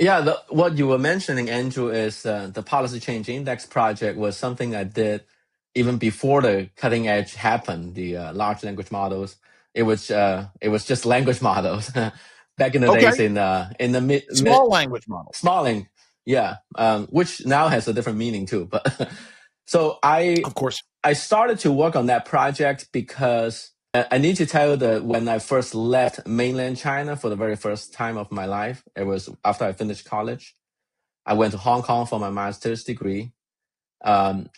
Yeah, what you were mentioning, Andrew, is the Policy Change Index project was something I did even before the cutting edge happened, the large language models. It was just language models back in the Okay. days in the mid Small language models. smalling, yeah, which now has a different meaning too. But so Of course. I started to work on that project because I need to tell you that when I first left mainland China for the very first time of my life, it was after I finished college. I went to Hong Kong for my master's degree, and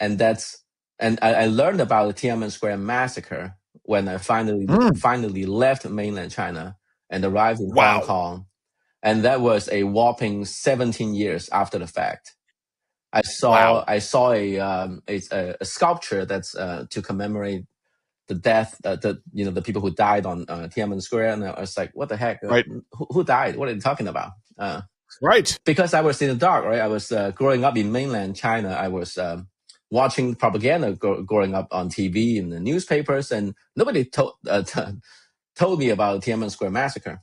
I learned about the Tiananmen Square massacre when I finally left mainland China and arrived in Hong Wow. Kong, and that was a whopping 17 years after the fact. Wow. I saw a sculpture that's to commemorate the death, the people who died on Tiananmen Square, and I was like, what the heck? Right. Who died? What are you talking about? Right. Because I was in the dark, right? I was growing up in mainland China. I was watching propaganda growing up on TV and the newspapers, and nobody told me about Tiananmen Square massacre.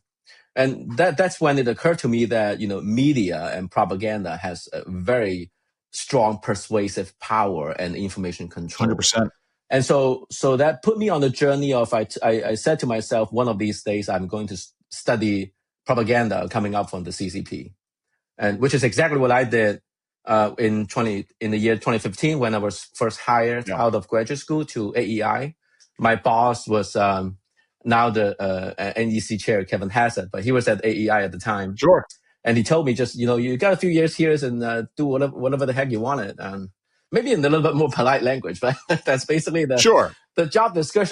And that's when it occurred to me that media and propaganda has a very strong persuasive power and information control. 100%. And so that put me on the journey of I said to myself, one of these days I'm going to study propaganda coming up from the CCP, and which is exactly what I did in the year 2015 when I was first hired out of graduate school to AEI. My boss was now the NEC chair, Kevin Hassett, but he was at AEI at the time. Sure. And he told me just, you got a few years here and do whatever the heck you wanted. Maybe in a little bit more polite language, but that's basically the job description.